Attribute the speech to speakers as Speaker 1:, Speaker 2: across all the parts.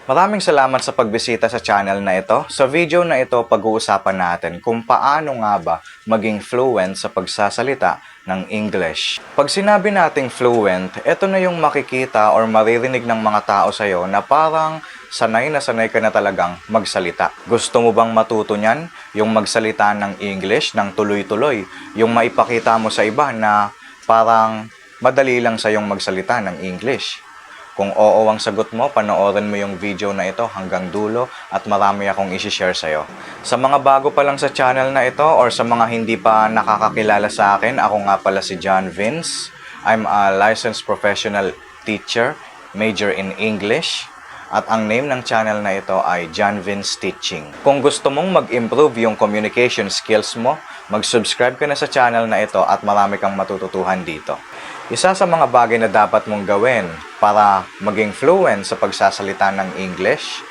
Speaker 1: Maraming salamat sa pagbisita sa channel na ito. Sa video na ito, pag-uusapan natin kung paano nga ba maging fluent sa pagsasalita ng English. Pag sinabi nating fluent, ito na yung makikita or maririnig ng mga tao sa'yo na parang sanay na sanay ka na talagang magsalita. Gusto mo bang matuto niyan? Yung magsalita ng English ng tuloy-tuloy. Yung maipakita mo sa iba na parang madali lang sa'yong magsalita ng English. Kung oo ang sagot mo, panoorin mo yung video na ito hanggang dulo at marami akong isi-share sa'yo. Sa mga bago pa lang sa channel na ito or sa mga hindi pa nakakakilala sa akin, ako nga pala si John Vince. I'm a licensed professional teacher, major in English. At ang name ng channel na ito ay John Vince Teaching. Kung gusto mong mag-improve yung communication skills mo, mag-subscribe ka na sa channel na ito at marami kang matututuhan dito. Isa sa mga bagay na dapat mong gawin para maging fluent sa pagsasalita ng English,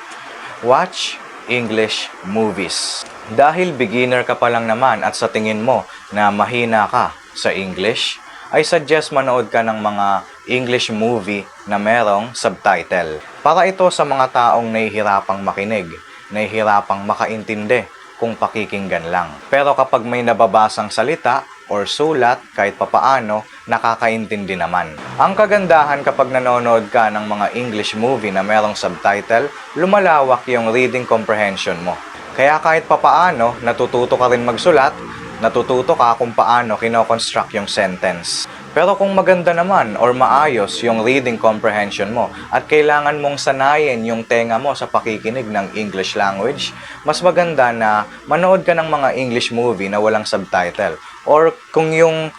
Speaker 1: watch English movies. Dahil beginner ka pa lang naman at sa tingin mo na mahina ka sa English, I suggest manood ka ng mga English movie na merong subtitle. Para ito sa mga taong nahihirapang makinig, nahihirapang makaintindi kung pakikinggan lang. Pero kapag may nababasang salita or sulat, kahit papaano, nakakaintindi naman. Ang kagandahan kapag nanonood ka ng mga English movie na merong subtitle, lumalawak yung reading comprehension mo. Kaya kahit papaano, natututo ka rin magsulat, natututo ka kung paano kino-construct yung sentence. Pero kung maganda naman or maayos yung reading comprehension mo at kailangan mong sanayin yung tenga mo sa pakikinig ng English language, mas maganda na manood ka ng mga English movie na walang subtitle. Or kung yung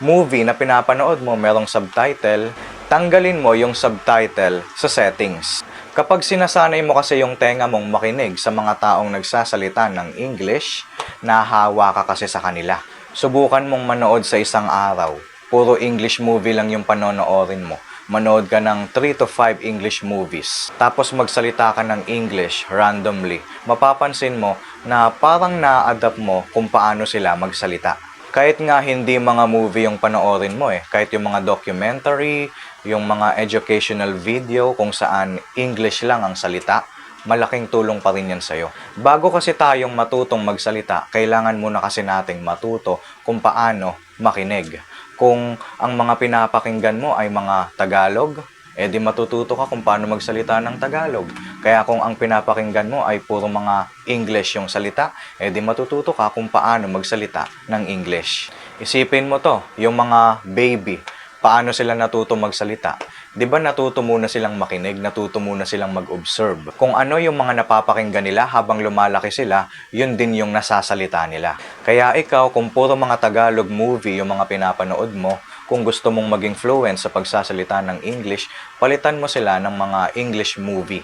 Speaker 1: movie na pinapanood mo merong subtitle, tanggalin mo yung subtitle sa settings. Kapag sinasanay mo kasi yung tenga mong makinig sa mga taong nagsasalita ng English, nahawa ka kasi sa kanila. Subukan mong manood sa isang araw. Puro English movie lang yung panonoorin mo. Manood ka ng 3 to 5 English movies. Tapos magsalita ka ng English randomly. Mapapansin mo na parang na-adapt mo kung paano sila magsalita. Kahit nga hindi mga movie yung panoorin mo kahit yung mga documentary, yung mga educational video kung saan English lang ang salita, malaking tulong pa rin yan sa'yo. Bago kasi tayong matutong magsalita, kailangan muna kasi nating matuto kung paano makinig. Kung ang mga pinapakinggan mo ay mga Tagalog, di matututo ka kung paano magsalita ng Tagalog. Kaya kung ang pinapakinggan mo ay puro mga English yung salita, di matututo ka kung paano magsalita ng English. Isipin mo to, yung mga baby, paano sila natuto magsalita? Di ba natuto muna silang makinig, natuto muna silang mag-observe? Kung ano yung mga napapakinggan nila habang lumalaki sila, yun din yung nasasalita nila. Kaya ikaw, kung puro mga Tagalog movie yung mga pinapanood mo, kung gusto mong maging fluent sa pagsasalita ng English, palitan mo sila ng mga English movie.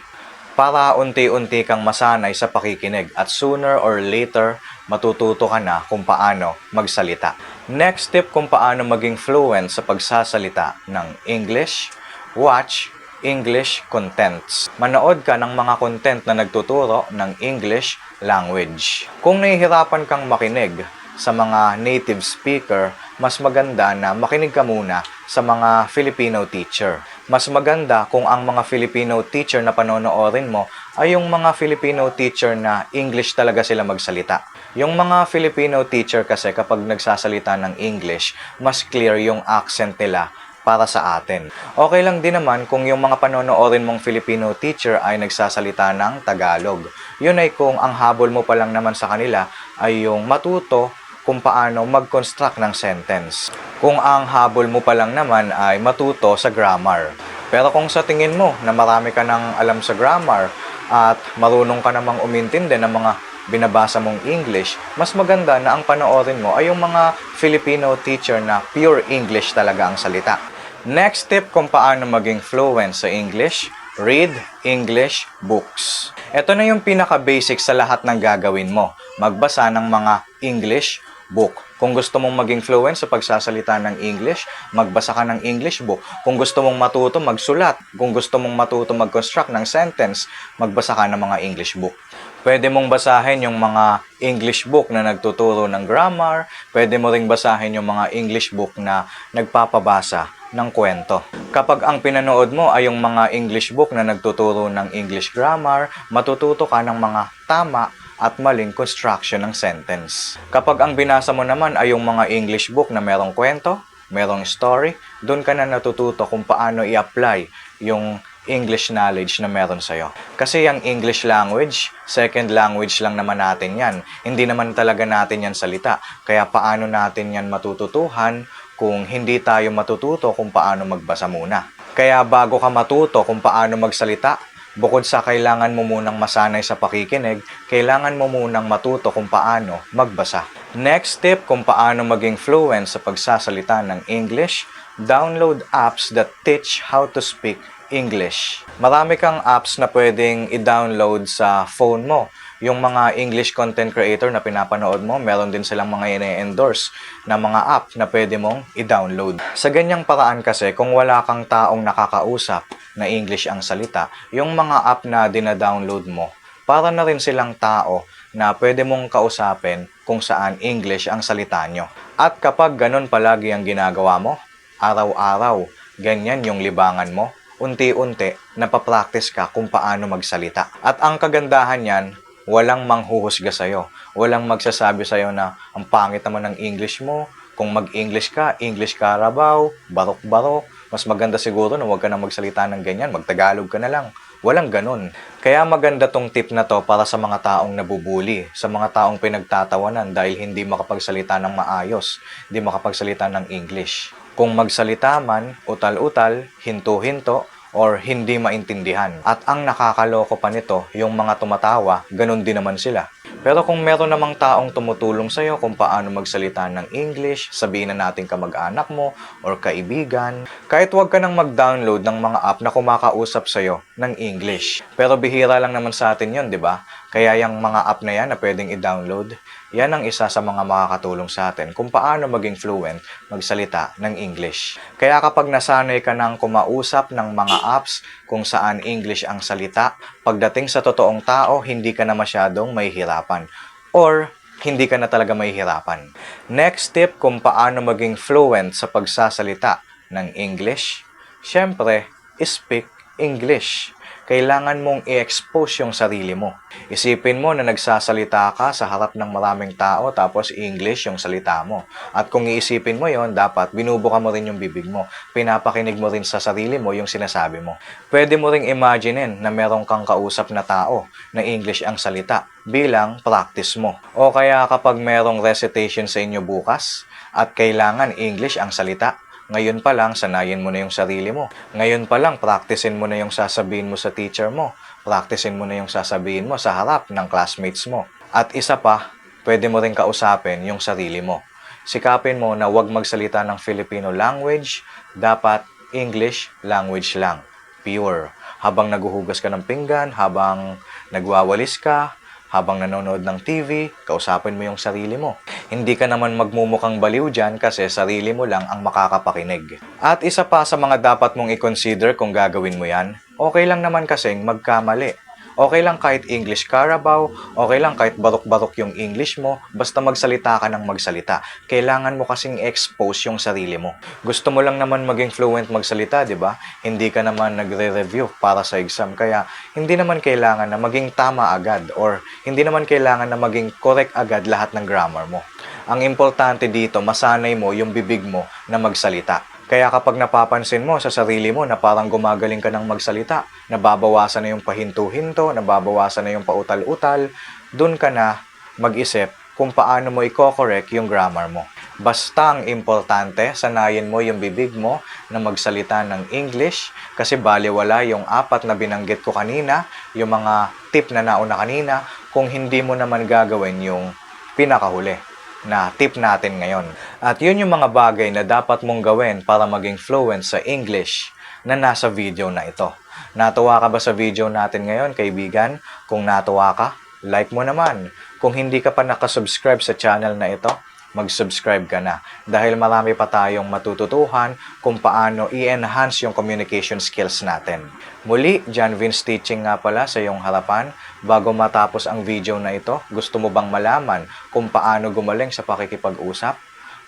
Speaker 1: Para unti-unti kang masanay sa pakikinig at sooner or later, matututo ka na kung paano magsalita. Next tip kung paano maging fluent sa pagsasalita ng English, watch English contents. Manood ka ng mga content na nagtuturo ng English language. Kung nahihirapan kang makinig sa mga native speaker, mas maganda na makinig ka muna sa mga Filipino teacher. Mas maganda kung ang mga Filipino teacher na panonoorin mo ay yung mga Filipino teacher na English talaga sila magsalita. Yung mga Filipino teacher kasi kapag nagsasalita ng English, mas clear yung accent nila para sa atin. Okay lang din naman kung yung mga panonoorin mong Filipino teacher ay nagsasalita ng Tagalog. Yun ay kung ang habol mo pa lang naman sa kanila ay yung matuto kung paano mag-construct ng sentence. Kung ang habol mo pa lang naman ay matuto sa grammar. Pero kung sa tingin mo na marami ka nang alam sa grammar at marunong ka namang umintindi ng mga binabasa mong English, mas maganda na ang panoorin mo ay yung mga Filipino teacher na pure English talaga ang salita. Next tip kung paano maging fluent sa English, read English books. Ito na yung pinaka-basic sa lahat ng gagawin mo. Magbasa ng mga English book. Kung gusto mong maging fluent sa pagsasalita ng English, magbasa ka ng English book. Kung gusto mong matuto magsulat, kung gusto mong matuto mag-construct ng sentence, magbasa ka ng mga English book. Pwede mong basahin yung mga English book na nagtuturo ng grammar. Pwede mo ring basahin yung mga English book na nagpapabasa ng kwento. Kapag ang pinanood mo ay yung mga English book na nagtuturo ng English grammar, matututo ka ng mga tama at maling construction ng sentence. Kapag ang binasa mo naman ay yung mga English book na merong kwento, merong story, doon ka na natututo kung paano i-apply yung English knowledge na meron sa'yo. Kasi yung English language, second language lang naman natin yan. Hindi naman talaga natin yan salita. Kaya paano natin yan matututuhan kung hindi tayo matututo kung paano magbasa muna. Kaya bago ka matuto kung paano magsalita, bukod sa kailangan mo munang masanay sa pakikinig, kailangan mo munang matuto kung paano magbasa. Next tip kung paano maging fluent sa pagsasalita ng English, download apps that teach how to speak English. Marami kang apps na pwedeng i-download sa phone mo. Yung mga English content creator na pinapanood mo, meron din silang mga ine-endorse na mga app na pwede mong i-download. Sa ganyang paraan kasi, kung wala kang taong nakakausap na English ang salita, yung mga app na dina-download mo, para na rin silang tao na pwede mong kausapin kung saan English ang salita nyo. At kapag ganun palagi ang ginagawa mo, araw-araw, ganyan yung libangan mo, unti-unti, napapractice ka kung paano magsalita. At ang kagandahan yan, walang manghuhusga sa'yo. Walang magsasabi sa'yo na ang pangit naman ng English mo. Kung mag-English ka, English Carabao, barok-barok. Mas maganda siguro na huwag ka na magsalita ng ganyan, mag-Tagalog ka na lang. Walang ganun. Kaya maganda tong tip na to para sa mga taong nabubuli, sa mga taong pinagtatawanan dahil hindi makapagsalita ng maayos, hindi makapagsalita ng English. Kung magsalita man, utal-utal, hinto-hinto, or hindi maintindihan. At ang nakakaloko pa nito, yung mga tumatawa, ganun din naman sila. Pero kung meron namang taong tumutulong sa'yo kung paano magsalita ng English, sabihin na natin kamag-anak mo or kaibigan, kahit wag ka nang mag-download ng mga app na kumakausap sa'yo ng English. Pero bihira lang naman sa atin yun, di ba? Kaya yung mga app na yan na pwedeng i-download, yan ang isa sa mga makakatulong sa atin kung paano maging fluent magsalita ng English. Kaya kapag nasanay ka ng kumausap ng mga apps kung saan English ang salita, pagdating sa totoong tao, hindi ka na masyadong mahihirapan. Or, hindi ka na talaga mahihirapan. Next tip kung paano maging fluent sa pagsasalita ng English, syempre, speak English. Kailangan mong i-expose yung sarili mo. Isipin mo na nagsasalita ka sa harap ng maraming tao tapos English yung salita mo. At kung iisipin mo yon, dapat binubuka mo rin yung bibig mo. Pinapakinig mo rin sa sarili mo yung sinasabi mo. Pwede mo ring imaginein na meron kang kausap na tao na English ang salita bilang practice mo. O kaya kapag merong recitation sa inyo bukas at kailangan English ang salita, ngayon pa lang, sanayin mo na yung sarili mo. Ngayon pa lang, practicein mo na yung sasabihin mo sa teacher mo. Practicein mo na yung sasabihin mo sa harap ng classmates mo. At isa pa, pwede mo rin kausapin yung sarili mo. Sikapin mo na huwag magsalita ng Filipino language, dapat English language lang. Pure. Habang naguhugas ka ng pinggan, habang nagwawalis ka, habang nanonood ng TV, kausapin mo yung sarili mo. Hindi ka naman magmumukhang baliw dyan kasi sarili mo lang ang makakapakinig. At isa pa sa mga dapat mong i-consider kung gagawin mo yan, okay lang naman kasing magkamali. Okay lang kahit English Carabao, okay lang kahit barok-barok yung English mo, basta magsalita ka ng magsalita. Kailangan mo kasing expose yung sarili mo. Gusto mo lang naman maging fluent magsalita, di ba? Hindi ka naman nagre-review para sa exam, kaya hindi naman kailangan na maging tama agad or hindi naman kailangan na maging correct agad lahat ng grammar mo. Ang importante dito, masanay mo yung bibig mo na magsalita. Kaya kapag napapansin mo sa sarili mo na parang gumagaling ka ng magsalita, nababawasan na yung pahinto-hinto, nababawasan na yung pautal-utal, dun ka na mag-isip kung paano mo i-correct yung grammar mo. Basta ang importante, sanayin mo yung bibig mo na magsalita ng English kasi baliwala yung apat na binanggit ko kanina, yung mga tip na nauna kanina, kung hindi mo naman gagawin yung pinakahuli na tip natin ngayon. At yun yung mga bagay na dapat mong gawin para maging fluent sa English na nasa video na ito. Natuwa ka ba sa video natin ngayon, kaibigan? Kung natuwa ka, like mo naman. Kung hindi ka pa nakasubscribe sa channel na ito, mag-subscribe ka na dahil marami pa tayong matututuhan kung paano i-enhance yung communication skills natin. Muli, John Vince Teaching nga pala sa iyong harapan. Bago matapos ang video na ito, gusto mo bang malaman kung paano gumaling sa pakikipag-usap?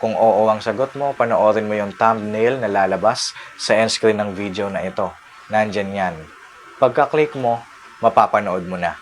Speaker 1: Kung oo ang sagot mo, panoorin mo yung thumbnail na lalabas sa end screen ng video na ito. Nandyan yan. Pagka-click mo, mapapanood mo na.